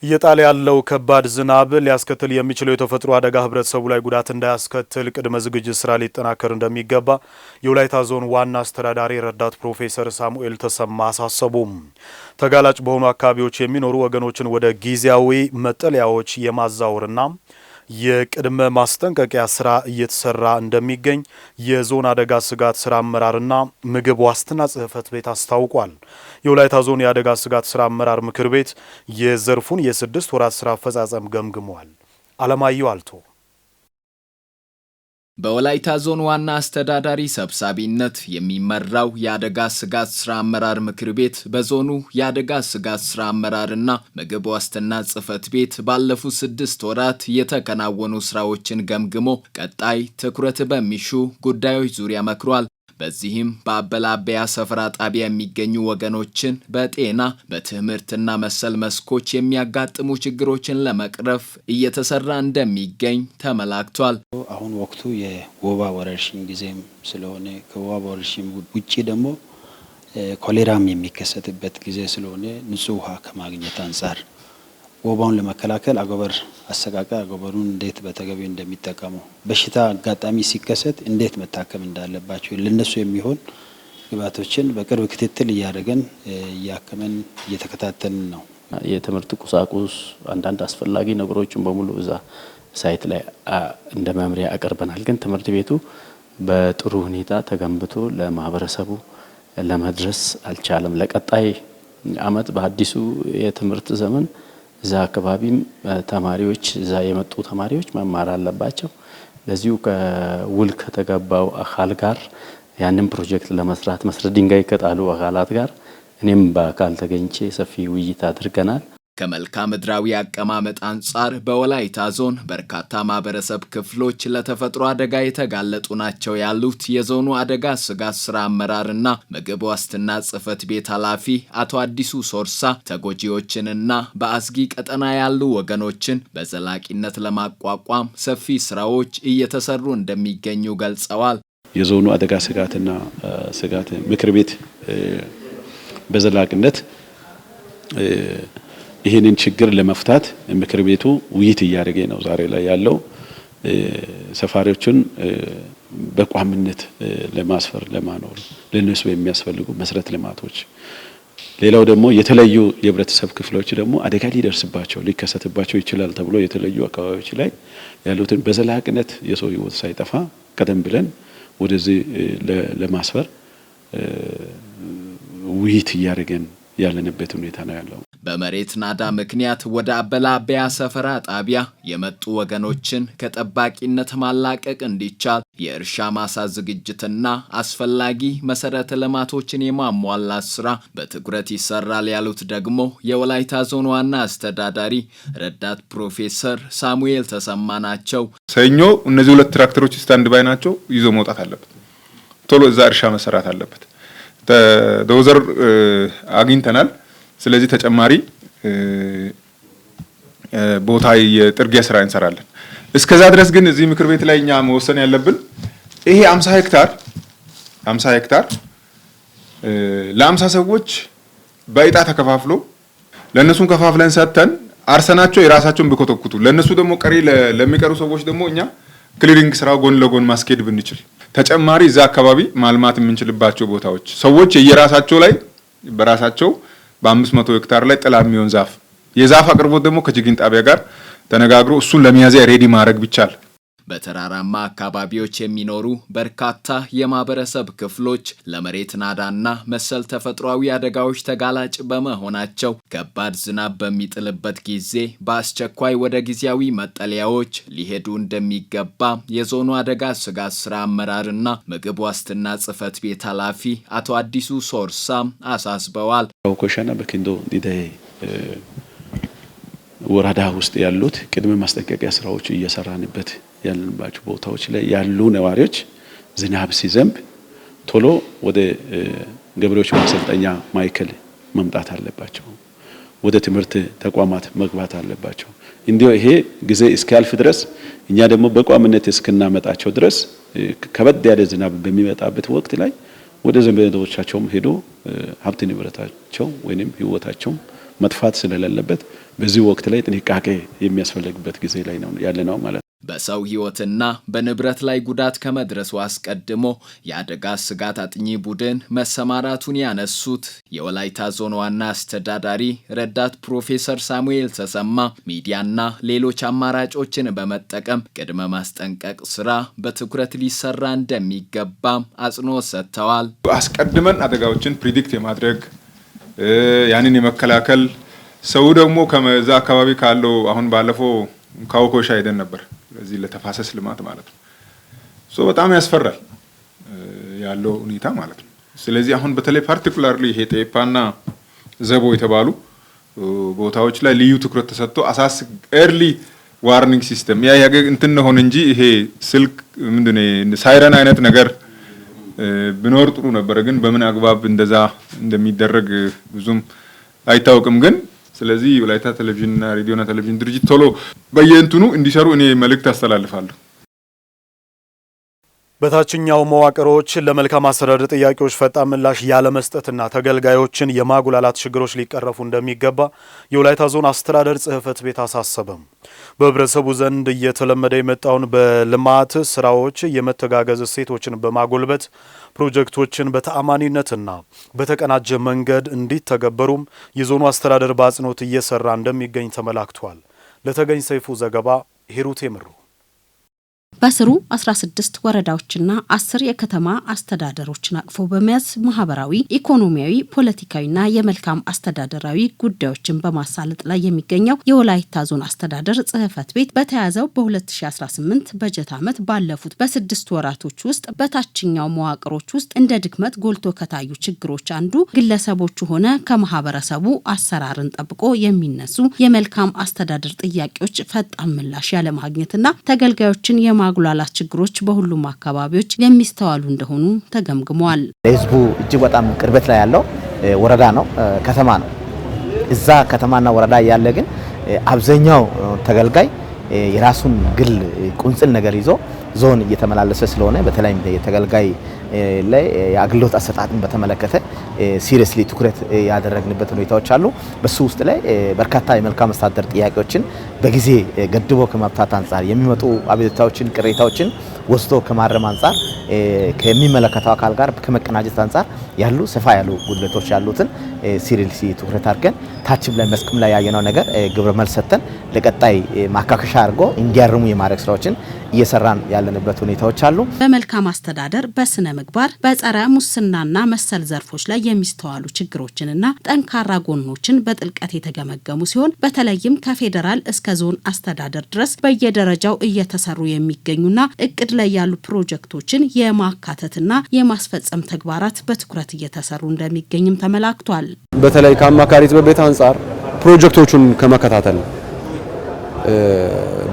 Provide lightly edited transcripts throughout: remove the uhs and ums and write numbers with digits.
እየጣለ ያለው ከባድ ዝናብ ሊያስከትል የሚችለው የተፈጥሮ አደጋ ህብረተሰቡ ላይ ጉዳት እንዳያስከትል ቅድመ ዝግጅት ስራ ሊጠናከር እንደሚገባ የወላይታ ዞን ዋና አስተዳዳሪ ረዳት ፕሮፌሰር ሳሙኤል ተሰማ አሳሰቡም። ተጋላጭ በሆኑ አካባቢዎች የሚኖሩ ወገኖችን ወደ ጊዜያዊ መጠለያዎች የማዛወርና የቅድመ ማስጠንቀቂያ ስራ እየተሰራ እንደሚገኝ የዞን አደጋ ስጋት ስራ አመራርና ምግብ ዋስትና ጽህፈት ቤት አስታውቋል። የወላይታ ዞን የአደጋ ስጋት ስራ አመራር ምክር ቤት የዘርፉን የ6 ወራት ስራ አፈጻጸም ገምግሟል። አለማየሁ አልቶ በወላይታ ዞን ዋና አስተዳዳሪ ሰብሳቢነት የሚመራው የአደጋ ስጋት ስራ አመራር ምክር ቤት በዞኑ የአደጋ ስጋት ስራ አመራርና ምግብ ዋስትና ጽህፈት ቤት ባለፉት 6 ወራት የተከናወኑ ስራዎችን ገምግሞ ቀጣይ ትኩረት በሚሹ ጉዳዮች ዙሪያ መክሯል። በዚህም በአበላበያ ሰፈራ ጣቢያ የሚገኙ ወገኖችን በጤና በትምህርትና መሰል መስኮች የሚያጋጥሙ ችግሮችን ለመቅረፍ እየተሰራ እንደሚገኝ ተመላክቷል። አሁን ወቅቱ የወባ ወረርሽኝ ጊዜም ስለሆነ ከወባ ወረርሽኝ ውጪ ደግሞ ኮሌራም የሚከሰትበት ጊዜ ስለሆነ ንጹህ ውሃ ከማግኘት አንፃር ወባውን ለመከላከል አጎበር አሰቃቀ አጎበሩን እንዴት በተገቢው እንደሚጠቀሙ በሽታ አጋጣሚ ሲከሰት እንዴት መታከም እንዳለባቸው ለነሱ የሚሆን ግብዓቶችን በቅርብ ክትትል እያደረገን እያከመን እየተከታተልን ነው። የትምህርት ቁሳቁስ አንዳንድ አስፈላጊ ነገሮችን በሙሉ እዛ ሳይት ላይ እንደ መምሪያ አቀርበናል። ግን ትምህርት ቤቱ በጥሩ ሁኔታ ተገንብቶ ለማህበረሰቡ ለመድረስ አልቻለም። ለቀጣይ አመት በአዲሱ የትምህርት ዘመን እዛ አካባቢም ተማሪዎች እዛ የመጡ ተማሪዎች መማር አለባቸው። ለዚሁ ከውል ከተገባው አካል ጋር ያንን ፕሮጀክት ለመስራት መሰረት ድንጋይ ከጣሉ አካላት ጋር እኔም በአካል ተገኝቼ ሰፊ ውይይት አድርገናል። ከመልክዓ ምድራዊ አቀማመጥ አንጻር በወላይታ ዞን በርካታ ማህበረሰብ ክፍሎች ለተፈጥሮ አደጋ የተጋለጡ ናቸው ያሉት የዞኑ አደጋ ስጋት ስራ አመራርና ምግብ ዋስትና ጽህፈት ቤት ኃላፊ አቶ አዲሱ ሶርሳ ተጎጂዎችንና በአስጊ ቀጠና ያሉ ወገኖችን በዘላቂነት ለማቋቋም ሰፊ ስራዎች እየተሰሩ እንደሚገኙ ገልጸዋል። የዞኑ አደጋ ስጋትና ስጋት ምክር ቤት በዘላቂነት ይሄንን ችግር ለመፍታት ምክር ቤቱ ውይይት እያደረገ ነው። ዛሬ ላይ ያለው ሰፋሪዎችን በቋምነት ለማስፈር ለማኖር ለነሱ የሚያስፈልጉ መሰረተ ልማቶች፣ ሌላው ደግሞ የተለዩ የህብረተሰብ ክፍሎች ደግሞ አደጋ ሊደርስባቸው ሊከሰትባቸው ይችላል ተብሎ የተለዩ አካባቢዎች ላይ ያሉትን በዘላቂነት የሰው ህይወት ሳይጠፋ ቀደም ብለን ወደዚህ ለማስፈር ውይይት እያደረገን ያለንበት ሁኔታ ነው ያለው። በመሬት ናዳ ምክንያት ወደ አበላበያ ሰፈራ ጣቢያ የመጡ ወገኖችን ከጠባቂነት ማላቀቅ እንዲቻል የእርሻ ማሳ ዝግጅትና አስፈላጊ መሰረተ ልማቶችን የማሟላት ስራ በትኩረት ይሰራል ያሉት ደግሞ የወላይታ ዞን ዋና አስተዳዳሪ ረዳት ፕሮፌሰር ሳሙኤል ተሰማ ናቸው። ሰኞ እነዚህ 2 ትራክተሮች ስታንድ ባይ ናቸው። ይዞ መውጣት አለበት። ቶሎ እዛ እርሻ መሰራት አለበት። ዶዘር አግኝተናል። ስለዚህ ተጨማሪ ቦታ የጥርጊያ ስራ እንሰራለን። እስከዛ ድረስ ግን እዚህ ምክር ቤት ላይ እኛ መወሰን ያለብን ይሄ 50 ሄክታር ለ50 ሰዎች በእጣ ተከፋፍሎ ለነሱን ከፋፍለን ሰጥተን አርሰናቸው የራሳቸውን ቢኮተኩቱ ለነሱ ደግሞ ቀሪ ለሚቀሩ ሰዎች ደግሞ እኛ ክሊሪንግ ስራው ጎን ለጎን ማስኬድ ብንችል ተጨማሪ እዛ አካባቢ ማልማት የምንችልባቸው ቦታዎች ሰዎች የራሳቸው ላይ በራሳቸው በ500 ሄክታር ላይ ጥላ የሚሆን ዛፍ የዛፍ አቅርቦት ደግሞ ከችግኝ ጣቢያ ጋር ተነጋግሮ እሱን ለሚያዚያ ሬዲ ማድረግ ቢቻል። በተራራማ አካባቢዎች የሚኖሩ በርካታ የማህበረሰብ ክፍሎች ለመሬት ናዳና መሰል ተፈጥሯዊ አደጋዎች ተጋላጭ በመሆናቸው ከባድ ዝናብ በሚጥልበት ጊዜ በአስቸኳይ ወደ ጊዜያዊ መጠለያዎች ሊሄዱ እንደሚገባ የዞኑ አደጋ ስጋት ስራ አመራርና ምግብ ዋስትና ጽህፈት ቤት ኃላፊ አቶ አዲሱ ሶርሳ አሳስበዋል። ኮሻና በኪንዶ ዲዳይ ወረዳ ውስጥ ያሉት ቅድመ ማስጠንቀቂያ ስራዎች እየሰራንበት ያለንባቸው ቦታዎች ላይ ያሉ ነዋሪዎች ዝናብ ሲዘንብ ቶሎ ወደ ገበሬዎች ማሰልጠኛ ማዕከል መምጣት አለባቸው። ወደ ትምህርት ተቋማት መግባት አለባቸው። እንዲሁ ይሄ ጊዜ እስኪያልፍ ድረስ እኛ ደግሞ በቋምነት እስክናመጣቸው ድረስ ከበድ ያለ ዝናብ በሚመጣበት ወቅት ላይ ወደ ዘመዶቻቸውም ሄዶ ሀብት ንብረታቸው ወይንም ህይወታቸው መጥፋት ስለሌለበት በዚህ ወቅት ላይ ጥንቃቄ የሚያስፈልግበት ጊዜ ላይ ነው ያለነው ማለት ነው። በሰው ሕይወትና በንብረት ላይ ጉዳት ከመድረሱ አስቀድሞ የአደጋ ስጋት አጥኚ ቡድን መሰማራቱን ያነሱት የወላይታ ዞን ዋና አስተዳዳሪ ረዳት ፕሮፌሰር ሳሙኤል ተሰማ ሚዲያና ሌሎች አማራጮችን በመጠቀም ቅድመ ማስጠንቀቅ ስራ በትኩረት ሊሰራ እንደሚገባም አጽንኦት ሰጥተዋል። አስቀድመን አደጋዎችን ፕሪዲክት የማድረግ ያንን የመከላከል ሰው ደግሞ ከዛ አካባቢ ካለው አሁን ባለፈው ካውኮሻ ሄደን ነበር ለዚህ ለተፋሰስ ልማት ማለት ነው። በጣም ያስፈራል ያለው ሁኔታ ማለት ነው። ስለዚህ አሁን በተለይ ፓርቲኩላርሊ ይሄ ጤፓና ዘቦ የተባሉ ቦታዎች ላይ ልዩ ትኩረት ተሰጥቶ ኤርሊ ዋርኒንግ ሲስተም ያ እንትን ነው እንጂ ይሄ ስልክ ምንድነው ሳይረን አይነት ነገር ቢኖር ጥሩ ነበር፣ ግን በምን አግባብ እንደዛ እንደሚደረግ ብዙም አይታወቅም። ግን ስለዚህ ወላይታ ቴሌቪዥንና ሬዲዮና ቴሌቪዥን ድርጅት ቶሎ በየእንትኑ እንዲሰሩ እኔ መልእክት አስተላልፋለሁ። በታችኛው መዋቅሮች ለመልካም አስተዳደር ጥያቄዎች ፈጣን ምላሽ ያለመስጠትና ተገልጋዮችን የማጉላላት ችግሮች ሊቀረፉ እንደሚገባ የወላይታ ዞን አስተዳደር ጽሕፈት ቤት አሳሰበም። በህብረተሰቡ ዘንድ እየተለመደ የመጣውን በልማት ስራዎች የመተጋገዝ እሴቶችን በማጎልበት ፕሮጀክቶችን በተአማኒነትና በተቀናጀ መንገድ እንዲተገበሩም የዞኑ አስተዳደር በአጽንኦት እየሰራ እንደሚገኝ ተመላክቷል። ለተገኝ ሰይፉ ዘገባ ሂሩት የምሩ። በስሩ 16 ወረዳዎችና 10 የከተማ አስተዳደሮችን አቅፎ በመያዝ ማህበራዊ፣ ኢኮኖሚያዊ፣ ፖለቲካዊና የመልካም አስተዳደራዊ ጉዳዮችን በማሳለጥ ላይ የሚገኘው የወላይታ ዞን አስተዳደር ጽሕፈት ቤት በተያዘው በ2018 በጀት ዓመት ባለፉት በ6 ወራቶች ውስጥ በታችኛው መዋቅሮች ውስጥ እንደ ድክመት ጎልቶ ከታዩ ችግሮች አንዱ ግለሰቦቹ ሆነ ከማህበረሰቡ አሰራርን ጠብቆ የሚነሱ የመልካም አስተዳደር ጥያቄዎች ፈጣን ምላሽ ያለማግኘትና ተገልጋዮችን ማጉላላት ችግሮች በሁሉም አካባቢዎች የሚስተዋሉ እንደሆኑ ተገምግመዋል። ለህዝቡ እጅግ በጣም ቅርበት ላይ ያለው ወረዳ ነው፣ ከተማ ነው። እዛ ከተማና ወረዳ ያለ ግን አብዛኛው ተገልጋይ የራሱን ግል ቁንጽል ነገር ይዞ ዞን እየተመላለሰ ስለሆነ በተለይም የተገልጋይ ላይ የአገልግሎት አሰጣጥን በተመለከተ ሲሪየስሊ ትኩረት ያደረግንበት ሁኔታዎች አሉ። በሱ ውስጥ ላይ በርካታ የመልካም አስተዳደር ጥያቄዎችን በጊዜ ገድቦ ከመፍታት አንጻር የሚመጡ አቤቱታዎችን፣ ቅሬታዎችን ወስዶ ከማረም አንጻር ከሚመለከተው አካል ጋር ከመቀናጀት አንጻር ያሉ ሰፋ ያሉ ጉድለቶች ያሉትን ሲሪየስሊ ትኩረት አድርገን ታችም ላይ መስክም ላይ ያየነው ነገር ግብረ መልስ ሰጥተን ለቀጣይ ማካከሻ አድርጎ እንዲያርሙ የማድረግ ስራዎችን እየሰራን ያለንበት ሁኔታዎች አሉ። በመልካም አስተዳደር፣ በስነ ምግባር፣ በጸረ ሙስናና መሰል ዘርፎች ላይ የሚስተዋሉ ችግሮችንና ጠንካራ ጎኖችን በጥልቀት የተገመገሙ ሲሆን በተለይም ከፌዴራል እስከ ዞን አስተዳደር ድረስ በየደረጃው እየተሰሩ የሚገኙና እቅድ ላይ ያሉ ፕሮጀክቶችን የማካተትና የማስፈጸም ተግባራት በትኩረት እየተሰሩ እንደሚገኝም ተመላክቷል። በተለይ ከአማካሪ ጽሕፈት ቤት አንጻር ፕሮጀክቶቹን ከመከታተል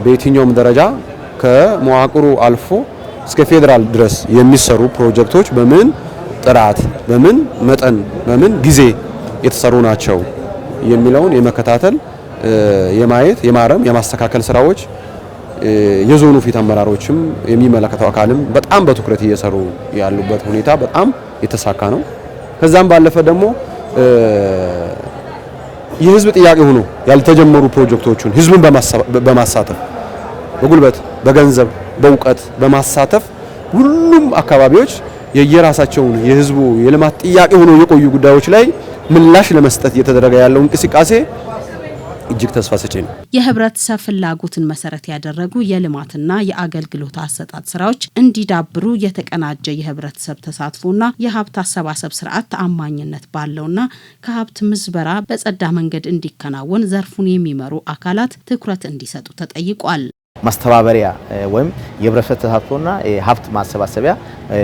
በየትኛውም ደረጃ ከመዋቅሩ አልፎ እስከ ፌዴራል ድረስ የሚሰሩ ፕሮጀክቶች በምን ጥራት፣ በምን መጠን፣ በምን ጊዜ የተሰሩ ናቸው የሚለውን የመከታተል የማየት፣ የማረም፣ የማስተካከል ስራዎች የዞኑ ፊት አመራሮችም የሚመለከተው አካልም በጣም በትኩረት እየሰሩ ያሉበት ሁኔታ በጣም የተሳካ ነው። ከዛም ባለፈ ደግሞ የህዝብ ጥያቄ ሆኖ ያልተጀመሩ ፕሮጀክቶችን ህዝቡን በማሳተፍ በጉልበት፣ በገንዘብ፣ በእውቀት በማሳተፍ ሁሉም አካባቢዎች የየራሳቸውን የህዝቡ የልማት ጥያቄ ሆኖ የቆዩ ጉዳዮች ላይ ምላሽ ለመስጠት እየተደረገ ያለው እንቅስቃሴ እጅግ ተስፋ ሰጪ ነው። የህብረተሰብ ፍላጎትን መሰረት ያደረጉ የልማትና የአገልግሎት አሰጣጥ ስራዎች እንዲዳብሩ የተቀናጀ የህብረተሰብ ተሳትፎና የሀብት አሰባሰብ ስርዓት ተአማኝነት ባለውና ከሀብት ምዝበራ በጸዳ መንገድ እንዲከናወን ዘርፉን የሚመሩ አካላት ትኩረት እንዲሰጡ ተጠይቋል። ማስተባበሪያ ወይም የህብረተሰብ ተሳትፎና የሀብት ማሰባሰቢያ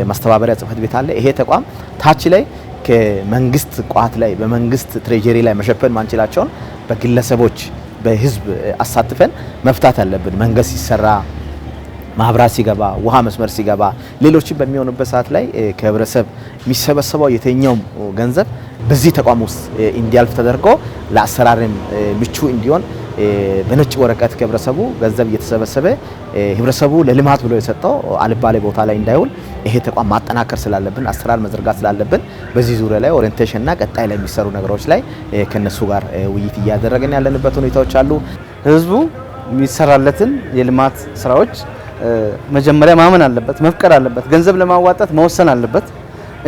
ማስተባበሪያ ጽሕፈት ቤት አለ። ይሄ ተቋም ታች ላይ ከመንግስት ቋት ላይ በመንግስት ትሬጀሪ ላይ መሸፈን ማንችላቸውን በግለሰቦች በህዝብ አሳትፈን መፍታት አለብን። መንገድ ሲሰራ፣ ማብራት ሲገባ፣ ውሃ መስመር ሲገባ፣ ሌሎችን በሚሆኑበት ሰዓት ላይ ከህብረተሰብ የሚሰበሰበው የትኛውም ገንዘብ በዚህ ተቋም ውስጥ እንዲያልፍ ተደርጎ ለአሰራርም ምቹ እንዲሆን በነጭ ወረቀት ከህብረተሰቡ ገንዘብ እየተሰበሰበ ህብረተሰቡ ለልማት ብሎ የሰጠው አልባሌ ቦታ ላይ እንዳይውል ይሄ ተቋም ማጠናከር ስላለብን አሰራር መዘርጋት ስላለብን በዚህ ዙሪያ ላይ ኦሪየንቴሽንና ቀጣይ ላይ የሚሰሩ ነገሮች ላይ ከነሱ ጋር ውይይት እያደረግን ያለንበት ሁኔታዎች አሉ። ህዝቡ የሚሰራለትን የልማት ስራዎች መጀመሪያ ማመን አለበት፣ መፍቀድ አለበት፣ ገንዘብ ለማዋጣት መወሰን አለበት።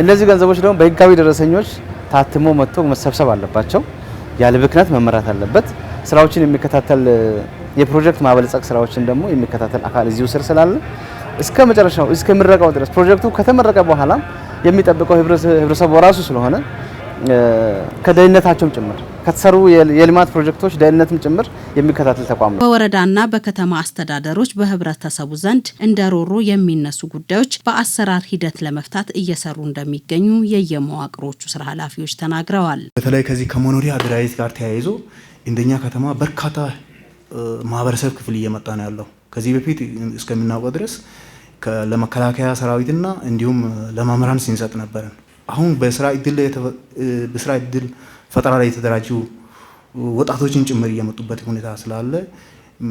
እነዚህ ገንዘቦች ደግሞ በህጋዊ ደረሰኞች ታትሞ መጥቶ መሰብሰብ አለባቸው። ያለ ብክነት መመራት አለበት። ስራዎችን የሚከታተል የፕሮጀክት ማበልጸግ ስራዎችን ደግሞ የሚከታተል አካል እዚሁ ስር ስላለ እስከ መጨረሻው እስከ ምረቃው ድረስ ፕሮጀክቱ ከተመረቀ በኋላ የሚጠብቀው ህብረተሰቡ ራሱ ስለሆነ ከደህንነታቸውም ጭምር ከተሰሩ የልማት ፕሮጀክቶች ደህንነትም ጭምር የሚከታተል ተቋም ነው። በወረዳና በከተማ አስተዳደሮች በህብረተሰቡ ዘንድ እንደ ሮሮ የሚነሱ ጉዳዮች በአሰራር ሂደት ለመፍታት እየሰሩ እንደሚገኙ የየመዋቅሮቹ ስራ ኃላፊዎች ተናግረዋል። በተለይ ከዚህ ከመኖሪያ አደረጃጀት ጋር ተያይዞ እንደኛ ከተማ በርካታ ማህበረሰብ ክፍል እየመጣ ነው ያለው። ከዚህ በፊት እስከምናውቀው ድረስ ለመከላከያ ሰራዊትና እንዲሁም ለመምህራን ሲንሰጥ ነበር። አሁን በስራ እድል ፈጠራ ላይ የተደራጁ ወጣቶችን ጭምር እየመጡበት ሁኔታ ስላለ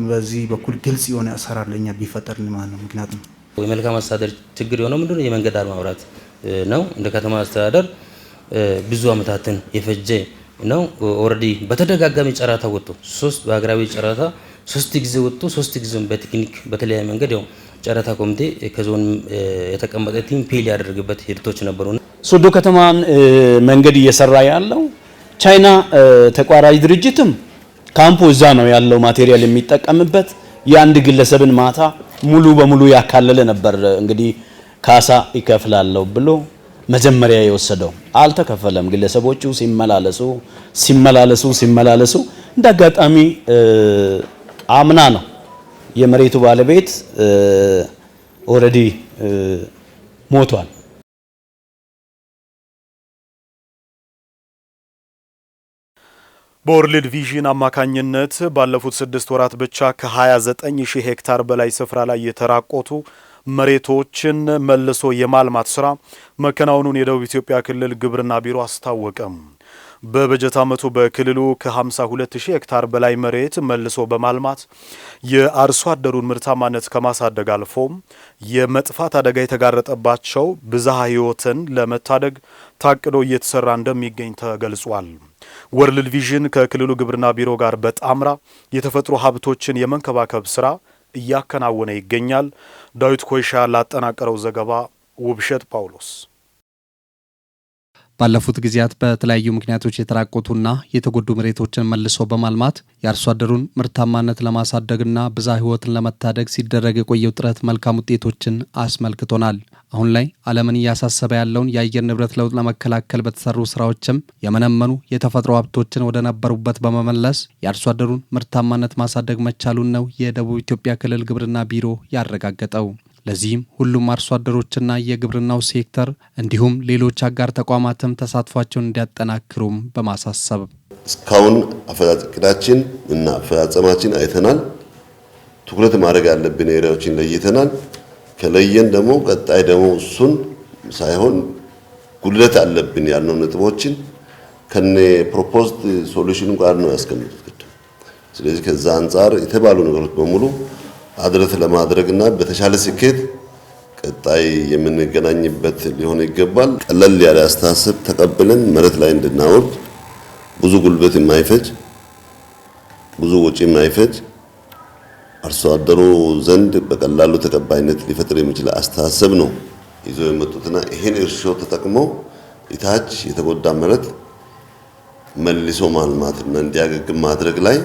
በዚህ በኩል ግልጽ የሆነ አሰራር ለኛ ቢፈጠር ማለት ነው። ምክንያቱም የመልካም አስተዳደር ችግር የሆነው ምንድነው? የመንገድ ዳር ማብራት ነው። እንደ ከተማ አስተዳደር ብዙ አመታትን የፈጀ ነው። ኦሬዲ በተደጋጋሚ ጨረታ ወጥቶ በሀገራዊ ጨረታ 3 ጊዜ ወጥቶ 3 ጊዜ በቴክኒክ በተለያየ መንገድ ያው ጨረታ ኮሚቴ ከዞን የተቀመጠ ቲም ፔል ያደረገበት ሂደቶች ነበሩ። ሶዶ ከተማን መንገድ እየሰራ ያለው ቻይና ተቋራጭ ድርጅትም ካምፖ እዛ ነው ያለው ማቴሪያል የሚጠቀምበት የአንድ ግለሰብን ማታ ሙሉ በሙሉ ያካለለ ነበር። እንግዲህ ካሳ ይከፍላለው ብሎ መጀመሪያ የወሰደው አልተከፈለም። ግለሰቦቹ ሲመላለሱ እንዳጋጣሚ አምና ነው የመሬቱ ባለቤት ኦሬዲ ሞቷል። በወርልድ ቪዥን አማካኝነት ባለፉት 6 ወራት ብቻ ከ29000 ሄክታር በላይ ስፍራ ላይ የተራቆቱ መሬቶችን መልሶ የማልማት ስራ መከናወኑን የደቡብ ኢትዮጵያ ክልል ግብርና ቢሮ አስታወቀም። በበጀት ዓመቱ በክልሉ ከ52000 ሄክታር በላይ መሬት መልሶ በማልማት የአርሶ አደሩን ምርታማነት ከማሳደግ አልፎ የመጥፋት አደጋ የተጋረጠባቸው ብዝሃ ሕይወትን ለመታደግ ታቅዶ እየተሰራ እንደሚገኝ ተገልጿል። ወርልድ ቪዥን ከክልሉ ግብርና ቢሮ ጋር በጣምራ የተፈጥሮ ሀብቶችን የመንከባከብ ስራ እያከናወነ ይገኛል። ዳዊት ኮይሻ ላጠናቀረው ዘገባ ውብሸት ጳውሎስ። ባለፉት ጊዜያት በተለያዩ ምክንያቶች የተራቆቱና የተጎዱ መሬቶችን መልሶ በማልማት የአርሶ አደሩን ምርታማነት ለማሳደግና ብዝሃ ሕይወትን ለመታደግ ሲደረግ የቆየው ጥረት መልካም ውጤቶችን አስመልክቶናል። አሁን ላይ ዓለምን እያሳሰበ ያለውን የአየር ንብረት ለውጥ ለመከላከል በተሰሩ ስራዎችም የመነመኑ የተፈጥሮ ሀብቶችን ወደ ነበሩበት በመመለስ የአርሶ አደሩን ምርታማነት ማሳደግ መቻሉን ነው የደቡብ ኢትዮጵያ ክልል ግብርና ቢሮ ያረጋገጠው። ለዚህም ሁሉም አርሶ አደሮችና የግብርናው ሴክተር እንዲሁም ሌሎች አጋር ተቋማትም ተሳትፏቸውን እንዲያጠናክሩም በማሳሰብ እስካሁን አፈጻጸማችን እና አፈጻጸማችን አይተናል። ትኩረት ማድረግ ያለብን ኤሪያዎችን ለይተናል። ከለየን ደግሞ ቀጣይ ደግሞ እሱን ሳይሆን ጉድለት አለብን ያልነው ነጥቦችን ከነ ፕሮፖዝድ ሶሉሽን ጋር ነው ያስቀምጡት። ስለዚህ ከዛ አንፃር የተባሉ ነገሮች በሙሉ አድረስ ለማድረግና በተሻለ ስኬት ቀጣይ የምንገናኝበት ሊሆን ይገባል። ቀለል ያለ አስተሳሰብ ተቀብለን መሬት ላይ እንድናወርድ ብዙ ጉልበት የማይፈጅ ብዙ ወጪ የማይፈጅ አርሶ አደሩ ዘንድ በቀላሉ ተቀባይነት ሊፈጥር የሚችል አስተሳሰብ ነው ይዘው የመጡትና ይሄን እርሾ ተጠቅመው ኢታች የተጎዳ መሬት መልሶ ማልማትና እንዲያገግም ማድረግ ላይ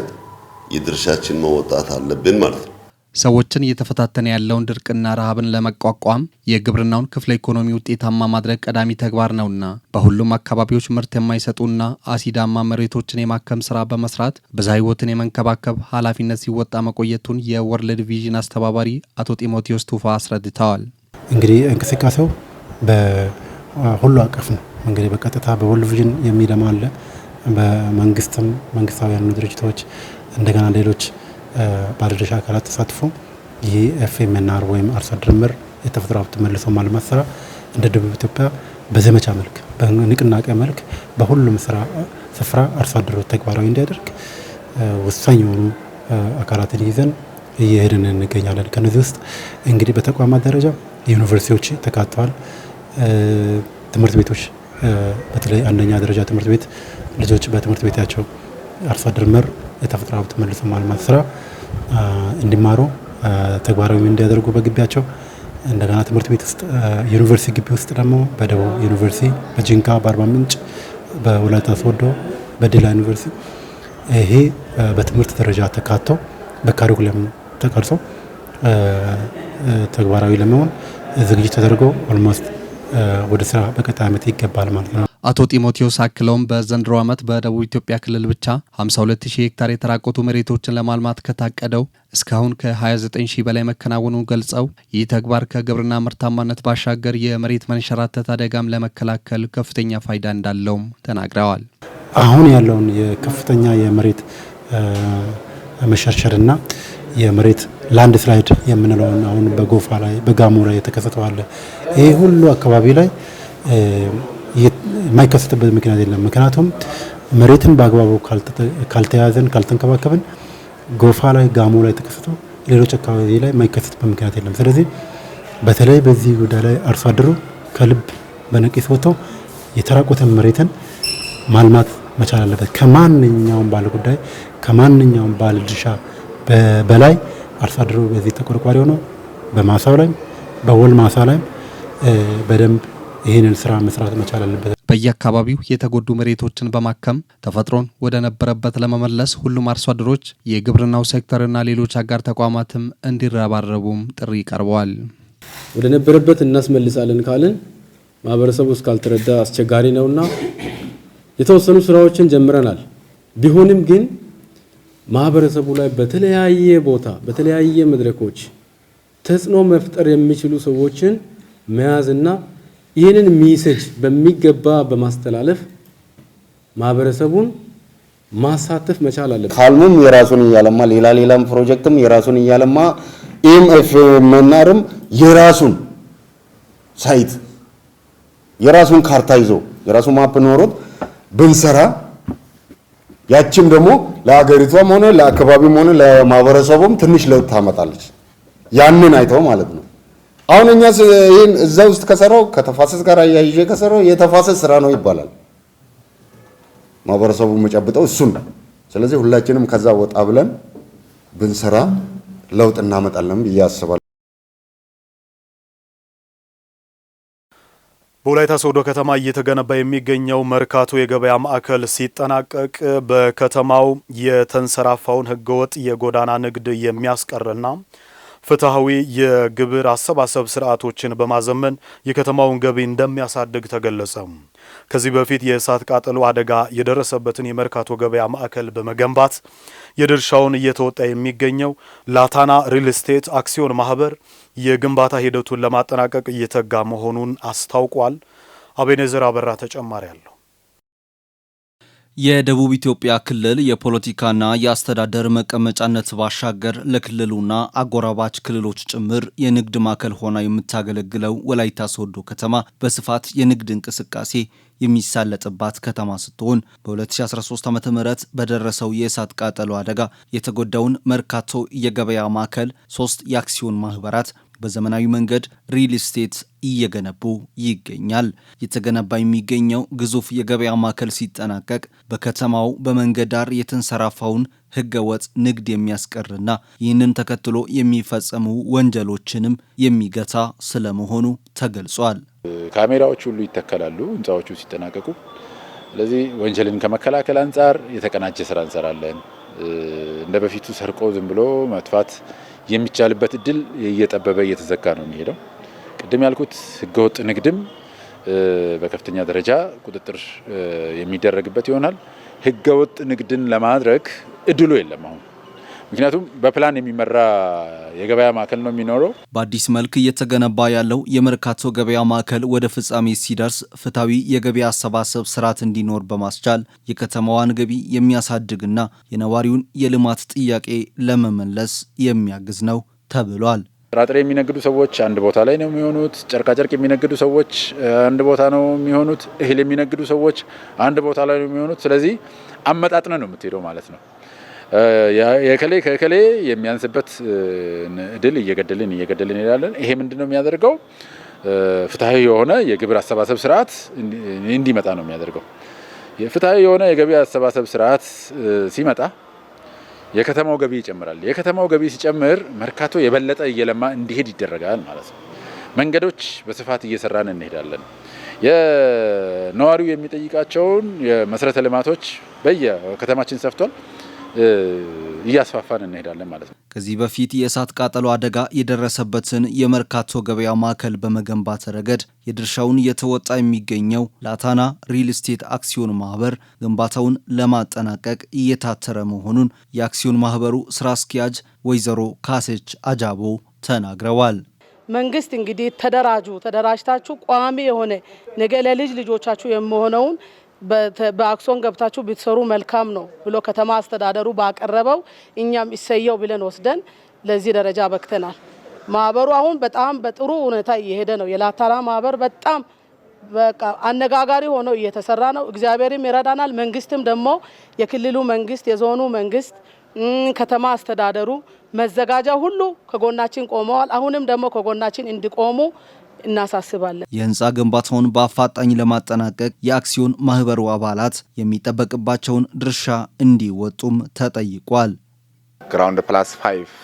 የድርሻችን መወጣት አለብን ማለት ነው። ሰዎችን እየተፈታተነ ያለውን ድርቅና ረሃብን ለመቋቋም የግብርናውን ክፍለ ኢኮኖሚ ውጤታማ ማድረግ ቀዳሚ ተግባር ነውና በሁሉም አካባቢዎች ምርት የማይሰጡና አሲዳማ መሬቶችን የማከም ስራ በመስራት ብዝሃ ሕይወትን የመንከባከብ ኃላፊነት ሲወጣ መቆየቱን የወርልድ ቪዥን አስተባባሪ አቶ ጢሞቴዎስ ቱፋ አስረድተዋል። እንግዲህ እንቅስቃሴው በሁሉ አቀፍ ነው። እንግዲህ በቀጥታ በወርልድ ቪዥን የሚለማ አለ። በመንግስትም መንግስታዊ ያሉ ድርጅቶች እንደገና ሌሎች ባለድርሻ አካላት ተሳትፎ ይሄ ኤፍኤምኤንአር ወይም አርሶ አደር መር የተፈጥሮ ሀብት መልሶ ማልማት ስራ እንደ ደቡብ ኢትዮጵያ በዘመቻ መልክ በንቅናቄ መልክ በሁሉም ስፍራ አርሶ አደሩ ተግባራዊ እንዲያደርግ ወሳኝ የሆኑ አካላትን ይዘን እየሄድን እንገኛለን። ከነዚህ ውስጥ እንግዲህ በተቋማት ደረጃ ዩኒቨርሲቲዎች ተካተዋል። ትምህርት ቤቶች በተለይ አንደኛ ደረጃ ትምህርት ቤት ልጆች በትምህርት ቤታቸው አርሶ አደር መር የተፈጥሮ ሀብት መልሶ ማልማት ስራ እንዲማሩ ተግባራዊ እንዲያደርጉ በግቢያቸው እንደገና ትምህርት ቤት ውስጥ ዩኒቨርሲቲ ግቢ ውስጥ ደግሞ በደቡብ ዩኒቨርሲቲ፣ በጂንካ፣ በአርባ ምንጭ፣ በወላይታ ሶዶ፣ በዲላ ዩኒቨርሲቲ ይሄ በትምህርት ደረጃ ተካቶ በካሪኩለም ተቀርጾ ተግባራዊ ለመሆን ዝግጅት ተደርጎ ኦልሞስት ወደ ስራ በቀጣይ ዓመት ይገባል ማለት ነው። አቶ ጢሞቴዎስ አክለውም በዘንድሮ ዓመት በደቡብ ኢትዮጵያ ክልል ብቻ 52000 ሄክታር የተራቆቱ መሬቶችን ለማልማት ከታቀደው እስካሁን ከ29000 በላይ መከናወኑን ገልጸው ይህ ተግባር ከግብርና ምርታማነት ባሻገር የመሬት መንሸራተት አደጋም ለመከላከል ከፍተኛ ፋይዳ እንዳለውም ተናግረዋል። አሁን ያለውን የከፍተኛ የመሬት መሸርሸርና የመሬት ላንድ ስላይድ የምንለውን አሁን በጎፋ ላይ በጋሞ ላይ የተከሰተው አለ። ይሄ ሁሉ አካባቢ ላይ የማይከሰትበት ምክንያት የለም። ምክንያቱም መሬትን በአግባቡ ካልተያዘን ካልተንከባከብን ጎፋ ላይ ጋሞ ላይ ተከሰተው ሌሎች አካባቢ ላይ የማይከሰትበት ምክንያት የለም። ስለዚህ በተለይ በዚህ ጉዳይ ላይ አርሶ አደሩ ከልብ በነቂስ ወጥቶ የተራቆተ መሬትን ማልማት መቻል አለበት። ከማንኛውም ባለ ጉዳይ ከማንኛውም ባለ ድርሻ በላይ አርሶ አደሩ በዚህ ተቆርቋሪ ሆኖ በማሳው ላይ በወል ማሳ ላይ በደንብ ይህንን ስራ መስራት መቻል አለበት። በየአካባቢው የተጎዱ መሬቶችን በማከም ተፈጥሮን ወደ ነበረበት ለመመለስ ሁሉም አርሶ አደሮች፣ የግብርናው ሴክተርና ሌሎች አጋር ተቋማትም እንዲረባረቡም ጥሪ ቀርበዋል። ወደ ነበረበት እናስመልሳለን ካልን ማህበረሰቡ እስካልተረዳ አስቸጋሪ ነውና የተወሰኑ ስራዎችን ጀምረናል። ቢሆንም ግን ማህበረሰቡ ላይ በተለያየ ቦታ በተለያየ መድረኮች ተጽዕኖ መፍጠር የሚችሉ ሰዎችን መያዝና ይህንን ሚሴጅ በሚገባ በማስተላለፍ ማህበረሰቡን ማሳተፍ መቻል አለበት። ካልሙም የራሱን እያለማ ሌላም ፕሮጀክትም የራሱን እያለማ ኢኤምኤፍ መናርም የራሱን ሳይት የራሱን ካርታ ይዞ የራሱ ማፕ ኖሮት ብንሰራ ያችም ደግሞ ለሀገሪቷም ሆነ ለአካባቢም ሆነ ለማህበረሰቡም ትንሽ ለውጥ ታመጣለች። ያንን አይተው ማለት ነው። አሁን እኛ ይሄን እዛ ውስጥ ከሰራው ከተፋሰስ ጋር አያይዤ ከሰራው የተፋሰስ ስራ ነው ይባላል። ማህበረሰቡ መጨብጠው እሱን። ስለዚህ ሁላችንም ከዛ ወጣ ብለን ብንሰራ ለውጥ እናመጣለን ብዬ አስባለሁ። በወላይታ ሶዶ ከተማ እየተገነባ የሚገኘው መርካቶ የገበያ ማዕከል ሲጠናቀቅ በከተማው የተንሰራፋውን ህገወጥ የጎዳና ንግድ የሚያስቀርና ፍትሐዊ የግብር አሰባሰብ ስርዓቶችን በማዘመን የከተማውን ገቢ እንደሚያሳድግ ተገለጸ። ከዚህ በፊት የእሳት ቃጠሎ አደጋ የደረሰበትን የመርካቶ ገበያ ማዕከል በመገንባት የድርሻውን እየተወጣ የሚገኘው ላታና ሪል ስቴት አክሲዮን ማህበር የግንባታ ሂደቱን ለማጠናቀቅ እየተጋ መሆኑን አስታውቋል። አቤኔዘር አበራ ተጨማሪ አለው። የደቡብ ኢትዮጵያ ክልል የፖለቲካና የአስተዳደር መቀመጫነት ባሻገር ለክልሉና አጎራባች ክልሎች ጭምር የንግድ ማዕከል ሆና የምታገለግለው ወላይታ ሶዶ ከተማ በስፋት የንግድ እንቅስቃሴ የሚሳለጥባት ከተማ ስትሆን በ2013 ዓ.ም በደረሰው የእሳት ቃጠሎ አደጋ የተጎዳውን መርካቶ የገበያ ማዕከል 3 የአክሲዮን ማህበራት በዘመናዊ መንገድ ሪል ስቴት እየገነቡ ይገኛል። የተገነባ የሚገኘው ግዙፍ የገበያ ማዕከል ሲጠናቀቅ በከተማው በመንገድ ዳር የተንሰራፋውን ህገወጥ ንግድ የሚያስቀርና ይህንን ተከትሎ የሚፈጸሙ ወንጀሎችንም የሚገታ ስለመሆኑ ተገልጿል። ካሜራዎች ሁሉ ይተከላሉ ህንፃዎቹ ሲጠናቀቁ። ስለዚህ ወንጀልን ከመከላከል አንጻር የተቀናጀ ስራ እንሰራለን። እንደ በፊቱ ሰርቆ ዝም ብሎ መጥፋት የሚቻልበት እድል እየጠበበ እየተዘጋ ነው የሚሄደው። ቅድም ያልኩት ህገወጥ ንግድም በከፍተኛ ደረጃ ቁጥጥር የሚደረግበት ይሆናል። ህገወጥ ንግድን ለማድረግ እድሉ የለም አሁን። ምክንያቱም በፕላን የሚመራ የገበያ ማዕከል ነው የሚኖረው። በአዲስ መልክ እየተገነባ ያለው የመርካቶ ገበያ ማዕከል ወደ ፍጻሜ ሲደርስ ፍትሐዊ የገበያ አሰባሰብ ስርዓት እንዲኖር በማስቻል የከተማዋን ገቢ የሚያሳድግና የነዋሪውን የልማት ጥያቄ ለመመለስ የሚያግዝ ነው ተብሏል። ጥራጥሬ የሚነግዱ ሰዎች አንድ ቦታ ላይ ነው የሚሆኑት። ጨርቃጨርቅ የሚነግዱ ሰዎች አንድ ቦታ ነው የሚሆኑት። እህል የሚነግዱ ሰዎች አንድ ቦታ ላይ ነው የሚሆኑት። ስለዚህ አመጣጥነ ነው የምትሄደው ማለት ነው። የከሌ ከከሌ የሚያንስበት እድል እየገደልን ይላለን። ይሄ ምንድነው የሚያደርገው? ፍትሃዊ የሆነ የግብር አሰባሰብ ስርዓት እንዲመጣ ነው የሚያደርገው። የፍትሃዊ የሆነ የገቢ አሰባሰብ ስርዓት ሲመጣ የከተማው ገቢ ይጨምራል። የከተማው ገቢ ሲጨምር መርካቶ የበለጠ እየለማ እንዲሄድ ይደረጋል ማለት ነው። መንገዶች በስፋት እየሰራን እንሄዳለን። የነዋሪው የሚጠይቃቸውን የመሰረተ ልማቶች በየከተማችን ሰፍቷል፣ እያስፋፋን እንሄዳለን ማለት ነው። ከዚህ በፊት የእሳት ቃጠሎ አደጋ የደረሰበትን የመርካቶ ገበያ ማዕከል በመገንባት ረገድ የድርሻውን እየተወጣ የሚገኘው ላታና ሪል ስቴት አክሲዮን ማህበር ግንባታውን ለማጠናቀቅ እየታተረ መሆኑን የአክሲዮን ማህበሩ ስራ አስኪያጅ ወይዘሮ ካሴች አጃቦ ተናግረዋል። መንግስት እንግዲህ ተደራጅታችሁ ቋሚ የሆነ ነገ ለልጅ ልጆቻችሁ የሚሆነውን በአክሲዮን ገብታችሁ ብትሰሩ መልካም ነው ብሎ ከተማ አስተዳደሩ ባቀረበው እኛም ይሰየው ብለን ወስደን ለዚህ ደረጃ በክተናል። ማህበሩ አሁን በጣም በጥሩ ሁኔታ እየሄደ ነው። የላታና ማህበር በጣም በቃ አነጋጋሪ ሆኖ እየተሰራ ነው። እግዚአብሔርም ይረዳናል። መንግስትም ደግሞ የክልሉ መንግስት፣ የዞኑ መንግስት፣ ከተማ አስተዳደሩ መዘጋጃ ሁሉ ከጎናችን ቆመዋል። አሁንም ደግሞ ከጎናችን እንዲቆሙ እናሳስባለን። የህንፃ ግንባታውን በአፋጣኝ ለማጠናቀቅ የአክሲዮን ማህበሩ አባላት የሚጠበቅባቸውን ድርሻ እንዲወጡም ተጠይቋል። ግራውንድ ፕላስ 5